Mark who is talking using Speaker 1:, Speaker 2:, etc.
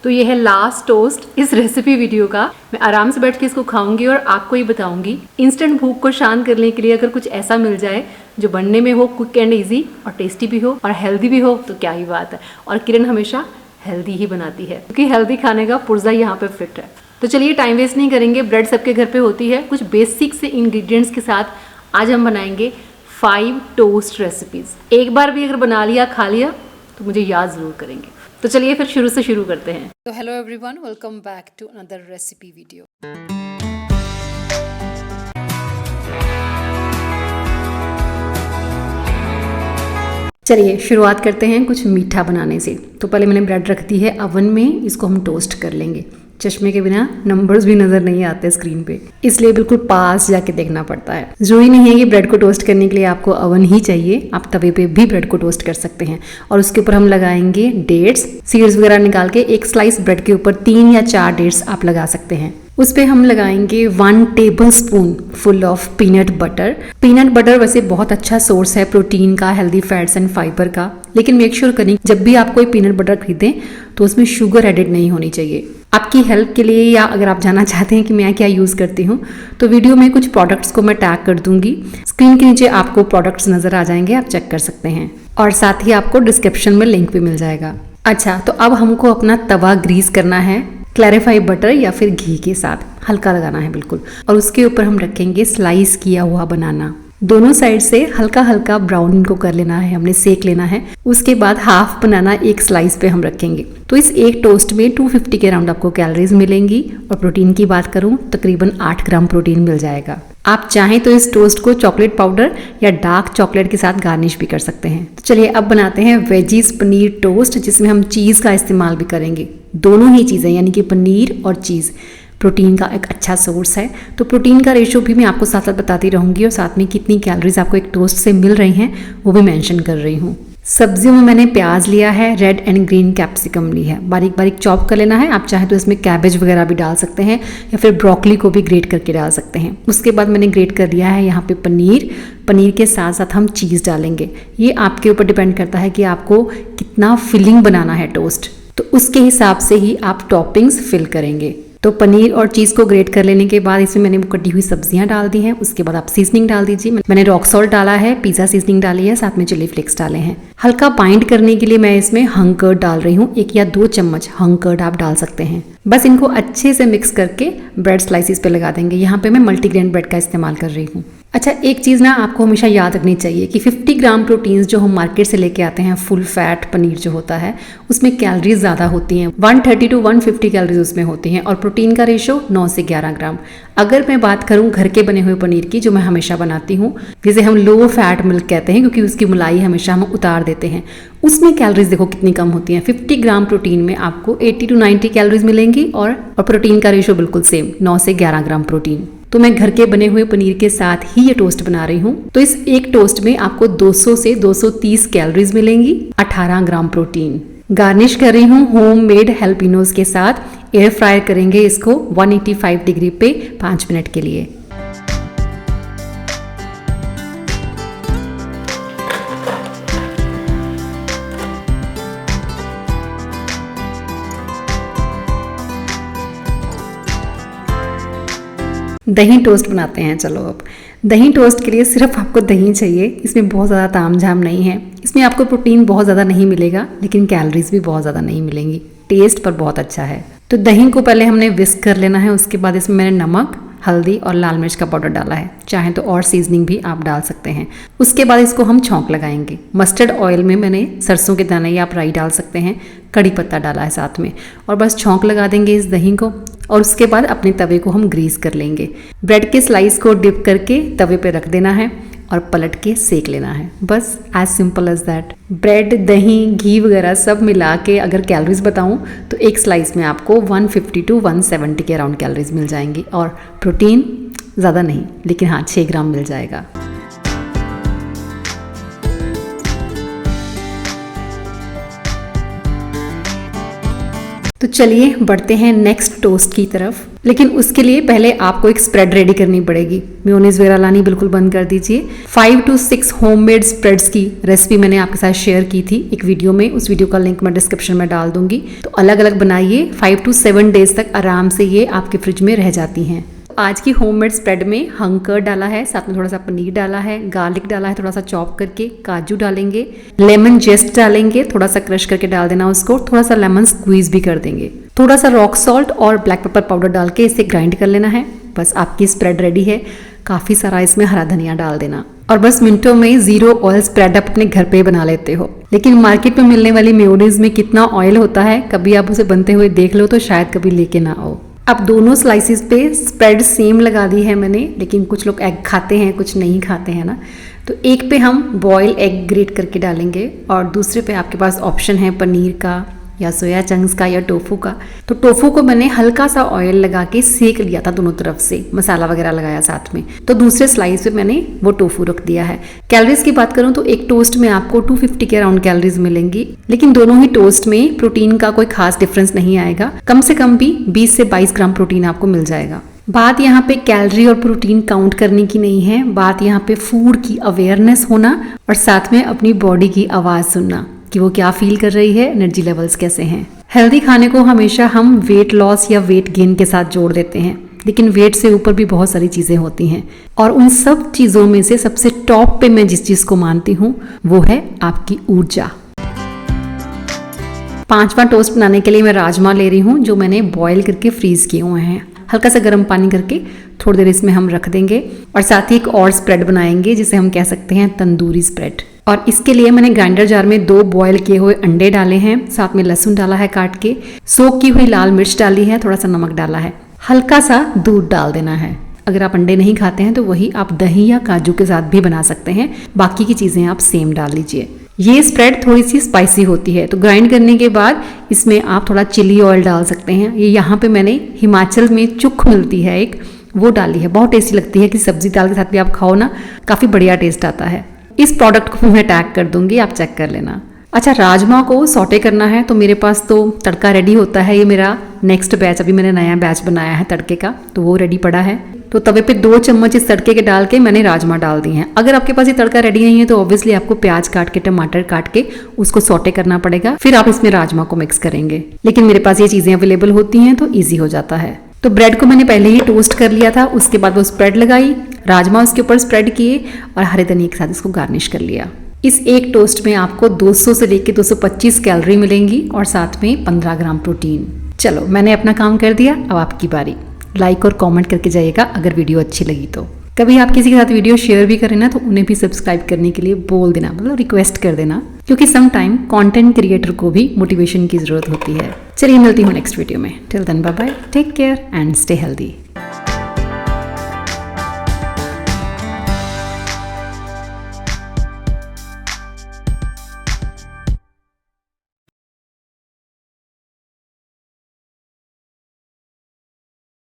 Speaker 1: तो ये है लास्ट टोस्ट इस रेसिपी वीडियो का। मैं आराम से बैठ के इसको खाऊंगी और आपको ही बताऊंगी। इंस्टेंट भूख को शांत करने के लिए अगर कुछ ऐसा मिल जाए जो बनने में हो क्विक एंड इजी और टेस्टी भी हो और हेल्दी भी हो तो क्या ही बात है। और किरण हमेशा हेल्दी ही बनाती है क्योंकि हेल्दी खाने का पुर्जा यहाँ पे फिट है। तो चलिए टाइम वेस्ट नहीं करेंगे, ब्रेड सबके घर पे होती है। कुछ बेसिक से इंग्रेडिएंट्स के साथ आज हम बनाएंगे 5 टोस्ट रेसिपीज। एक बार भी अगर बना लिया खा लिया तो मुझे याद ज़रूर करेंगे। तो चलिए फिर शुरू से शुरू करते हैं। तो hello everyone, welcome back to another recipe video. चलिए शुरुआत करते हैं कुछ मीठा बनाने से। तो पहले मैंने ब्रेड रख दी है अवन में, इसको हम टोस्ट कर लेंगे। चश्मे के बिना नंबर्स भी नजर नहीं आते स्क्रीन पे, इसलिए बिल्कुल पास जाके देखना पड़ता है। जरूरी नहीं है कि ब्रेड को टोस्ट करने के लिए आपको अवन ही चाहिए, आप तवे पे भी ब्रेड को टोस्ट कर सकते हैं। और उसके ऊपर हम लगाएंगे डेट्स, सीड्स वगैरह निकाल के एक स्लाइस ब्रेड के ऊपर 3 या 4 डेट्स आप लगा सकते हैं। उस पे हम लगाएंगे 1 tablespoon full of peanut butter. Peanut butter वैसे बहुत अच्छा सोर्स है प्रोटीन का, हेल्दी फैट्स एंड फाइबर का, लेकिन मेक श्योर करें जब भी आप कोई पीनट बटर खरीदें तो उसमें शुगर एडेड नहीं होनी चाहिए। आपकी हेल्प के लिए या अगर आप जानना चाहते हैं कि मैं क्या यूज़ करती हूँ तो वीडियो में कुछ प्रोडक्ट्स को मैं टैग कर दूंगी। स्क्रीन के नीचे आपको प्रोडक्ट्स नजर आ जाएंगे, आप चेक कर सकते हैं और साथ ही आपको डिस्क्रिप्शन में लिंक भी मिल जाएगा। अच्छा, तो अब हमको अपना तवा ग्रीस करना है क्लैरिफाई बटर या फिर घी के साथ, हल्का लगाना है बिल्कुल। और उसके ऊपर हम रखेंगे स्लाइस किया हुआ बनाना। दोनों साइड से हल्का हल्का ब्राउन इनको कर लेना है, हमने सेक लेना है। उसके बाद हाफ बनाना एक स्लाइस पे हम रखेंगे। तो इस एक टोस्ट में 250 के अराउंड आपको कैलोरीज मिलेंगी। और प्रोटीन की बात करूं तकरीबन 8 ग्राम प्रोटीन मिल जाएगा। आप चाहें तो इस टोस्ट को चॉकलेट पाउडर या डार्क चॉकलेट के साथ गार्निश भी कर सकते हैं। तो चलिए अब बनाते हैं वेजीज पनीर टोस्ट, जिसमें हम चीज़ का इस्तेमाल भी करेंगे। दोनों ही चीज़ें यानी कि पनीर और चीज़ प्रोटीन का एक अच्छा सोर्स है। तो प्रोटीन का रेशो भी मैं आपको साथ साथ बताती रहूंगी और साथ में कितनी कैलोरीज आपको एक टोस्ट से मिल रही हैं वो भी मेंशन कर रही हूँ। सब्जियों में मैंने प्याज लिया है, रेड एंड ग्रीन कैप्सिकम ली है, बारीक बारीक चॉप कर लेना है। आप चाहे तो इसमें कैबेज वगैरह भी डाल सकते हैं या फिर ब्रोकली को भी ग्रेट करके डाल सकते हैं। उसके बाद मैंने ग्रेट कर लिया है यहाँ पे पनीर के साथ साथ हम चीज़ डालेंगे। ये आपके ऊपर डिपेंड करता है कि आपको कितना फिलिंग बनाना है टोस्ट, तो उसके हिसाब से ही आप टॉपिंग्स फिल करेंगे। तो पनीर और चीज़ को ग्रेट कर लेने के बाद इसमें मैंने कटी हुई सब्जियां डाल दी हैं। उसके बाद आप सीजनिंग डाल दीजिए। मैंने रॉक सॉल्ट डाला है, पिज़्ज़ा सीजनिंग डाली है, साथ में चिली फ्लेक्स डाले हैं। हल्का बाइंड करने के लिए मैं इसमें हंग कर्ड डाल रही हूँ। 1 या 2 चम्मच हंग कर्ड आप डाल सकते हैं। बस इनको अच्छे से मिक्स करके ब्रेड स्लाइसिस पे लगा देंगे। यहाँ पे मैं मल्टीग्रेन ब्रेड का इस्तेमाल कर रही हूँ। अच्छा, एक चीज़ ना आपको हमेशा याद रखनी चाहिए कि 50 ग्राम प्रोटीन्स जो हम मार्केट से लेके आते हैं, फुल फैट पनीर जो होता है उसमें कैलोरीज ज़्यादा होती हैं। 130 to 150 कैलोरीज उसमें होती हैं और प्रोटीन का रेशो 9 से 11 ग्राम। अगर मैं बात करूं घर के बने हुए पनीर की, जो मैं हमेशा बनाती हूँ, जिसे हम लो फैट मिल्क कहते हैं क्योंकि उसकी मलाई हमेशा हम उतार देते हैं, उसमें कैलोरीज देखो कितनी कम होती हैं। 50 ग्राम प्रोटीन में आपको 80 to 90 कैलोरीज मिलेंगी और प्रोटीन का रेशो बिल्कुल सेम 9 से 11 ग्राम प्रोटीन। तो मैं घर के बने हुए पनीर के साथ ही ये टोस्ट बना रही हूँ। तो इस एक टोस्ट में आपको 200 से 230 कैलोरीज मिलेंगी, 18 ग्राम प्रोटीन। गार्निश कर रही हूँ होम मेड हेल्पिनोज के साथ। एयर फ्रायर करेंगे इसको 185 डिग्री पे 5 मिनट के लिए। दही टोस्ट बनाते हैं। चलो अब दही टोस्ट के लिए सिर्फ आपको दही चाहिए। इसमें बहुत ज़्यादा तामझाम नहीं है। इसमें आपको प्रोटीन बहुत ज़्यादा नहीं मिलेगा लेकिन कैलोरीज भी बहुत ज़्यादा नहीं मिलेंगी। टेस्ट पर बहुत अच्छा है। तो दही को पहले हमने विस्क कर लेना है। उसके बाद इसमें मैंने नमक, हल्दी और लाल मिर्च का पाउडर डाला है। चाहे तो और सीजनिंग भी आप डाल सकते हैं। उसके बाद इसको हम छौंक लगाएंगे। मस्टर्ड ऑयल में मैंने सरसों के दाने या आप राई डाल सकते हैं, कड़ी पत्ता डाला है साथ में, और बस छौंक लगा देंगे इस दही को। और उसके बाद अपने तवे को हम ग्रीस कर लेंगे। ब्रेड के स्लाइस को डिप करके तवे पे रख देना है और पलट के सेक लेना है। बस as simple as that. Bread, दही, घी वगैरह सब मिला के अगर कैलोरीज बताऊं तो एक स्लाइस में आपको 150 to 170 के अराउंड कैलोरीज मिल जाएंगी और प्रोटीन ज़्यादा नहीं लेकिन हाँ 6 ग्राम मिल जाएगा। तो चलिए बढ़ते हैं नेक्स्ट टोस्ट की तरफ, लेकिन उसके लिए पहले आपको एक स्प्रेड रेडी करनी पड़ेगी। मेयोनीज वगैरह लानी बिल्कुल बंद कर दीजिए। 5 to 6 होममेड स्प्रेड्स की रेसिपी मैंने आपके साथ शेयर की थी एक वीडियो में, उस वीडियो का लिंक मैं डिस्क्रिप्शन में डाल दूंगी। तो अलग अलग बनाइए, 5 to 7 डेज तक आराम से ये आपके फ्रिज में रह जाती हैं। आज की होममेड स्प्रेड में हंकर डाला है, साथ में थोड़ा सा पनीर डाला है, गार्लिक डाला है थोड़ा सा चॉप करके, काजू डालेंगे, लेमन जेस्ट डालेंगे, थोड़ा सा क्रश करके डाल देना उसको, थोड़ा सा लेमन स्क्वीज भी कर देंगे, थोड़ा सा रॉक सॉल्ट और ब्लैक पेपर पाउडर डाल के इसे ग्राइंड कर लेना है। बस आपकी स्प्रेड रेडी है। काफी सारा इसमें हरा धनिया डाल देना और बस मिनटों में 0 ऑयल स्प्रेड आप अपने घर पे बना लेते हो। लेकिन मार्केट में मिलने वाली मेयोनीज में कितना ऑयल होता है, कभी आप उसे बनते हुए देख लो तो शायद कभी लेके ना आओ। अब दोनों स्लाइसिस पे स्प्रेड सेम लगा दी है मैंने, लेकिन कुछ लोग एग खाते हैं कुछ नहीं खाते हैं ना, तो एक पे हम बॉयल एग ग्रेट करके डालेंगे और दूसरे पे आपके पास ऑप्शन है पनीर का या सोया चंक्स का या टोफू का। तो टोफू को मैंने हल्का सा ऑयल लगा के सेक लिया था दोनों तरफ से, मसाला वगैरह लगाया साथ में, तो दूसरे स्लाइस पे मैंने वो टोफू रख दिया है। कैलोरीज की बात करूं तो एक टोस्ट में आपको 250 के अराउंड कैलोरीज मिलेंगी, लेकिन दोनों ही टोस्ट में प्रोटीन का कोई खास डिफरेंस नहीं आएगा। कम से कम भी 20 से 22 ग्राम प्रोटीन आपको मिल जाएगा। बात यहाँ पे कैलोरी और प्रोटीन काउंट करने की नहीं है, बात यहाँ पे फूड की अवेयरनेस होना और साथ में अपनी बॉडी की आवाज सुनना कि वो क्या फील कर रही है, एनर्जी लेवल्स कैसे हैं। हेल्दी खाने को हमेशा हम वेट लॉस या वेट गेन के साथ जोड़ देते हैं, लेकिन वेट से ऊपर भी बहुत सारी चीजें होती हैं और उन सब चीजों में से सबसे टॉप पे मैं जिस चीज को मानती हूँ वो है आपकी ऊर्जा। 5वां टोस्ट बनाने के लिए मैं राजमा ले रही हूँ जो मैंने बॉईल करके फ्रीज किए हुए हैं। हल्का सा गर्म पानी करके थोड़ी देर इसमें हम रख देंगे और साथ ही एक और स्प्रेड बनाएंगे जिसे हम कह सकते हैं तंदूरी स्प्रेड। और इसके लिए मैंने ग्राइंडर जार में 2 बॉयल किए हुए अंडे डाले हैं, साथ में लहसुन डाला है काट के, सोक की हुई लाल मिर्च डाली है, थोड़ा सा नमक डाला है, हल्का सा दूध डाल देना है। अगर आप अंडे नहीं खाते हैं तो वही आप दही या काजू के साथ भी बना सकते हैं, बाकी की चीजें आप सेम डाल लीजिए। ये स्प्रेड थोड़ी सी स्पाइसी होती है, तो ग्राइंड करने के बाद इसमें आप थोड़ा चिली ऑयल डाल सकते हैं। ये यहाँ पे मैंने हिमाचल में चुख मिलती है एक, वो डाली है, बहुत टेस्टी लगती है कि सब्जी दाल के साथ भी आप खाओ ना, काफी बढ़िया टेस्ट आता है। इस प्रोडक्ट को मैं टैग कर दूंगी, आप चेक कर लेना। अच्छा, राजमा को सॉटे करना है तो मेरे पास तो तड़का रेडी होता है। ये मेरा नेक्स्ट बैच, अभी मैंने नया बैच बनाया है तड़के का, तो वो रेडी पड़ा है। तो तवे पे 2 चम्मच इस तड़के के डाल के मैंने राजमा डाल दिए हैं। अगर आपके पास ये तड़का रेडी नहीं है तो ऑब्वियसली आपको प्याज काट के, टमाटर काट के उसको सॉटे करना पड़ेगा, फिर आप इसमें राजमा को मिक्स करेंगे। लेकिन मेरे पास ये चीजें अवेलेबल होती हैं तो ईजी हो जाता है। तो ब्रेड को मैंने पहले ही टोस्ट कर लिया था, उसके बाद वो स्प्रेड लगाई, राजमा उसके ऊपर स्प्रेड किए और हरे धनिया के साथ इसको गार्निश कर लिया। इस एक टोस्ट में आपको 200 से लेकर 225 कैलोरी मिलेंगी और साथ में 15 ग्राम प्रोटीन। चलो, मैंने अपना काम कर दिया, अब आपकी बारी। लाइक और कमेंट करके जाइएगा अगर वीडियो अच्छी लगी तो। कभी आप किसी के साथ वीडियो शेयर भी करें ना तो उन्हें भी सब्सक्राइब करने के लिए बोल देना, मतलब रिक्वेस्ट कर देना, क्योंकि सम टाइम कंटेंट क्रिएटर को भी मोटिवेशन की जरूरत होती है। चलिए, मिलती हूँ नेक्स्ट वीडियो में। Till then bye bye, take care and stay healthy.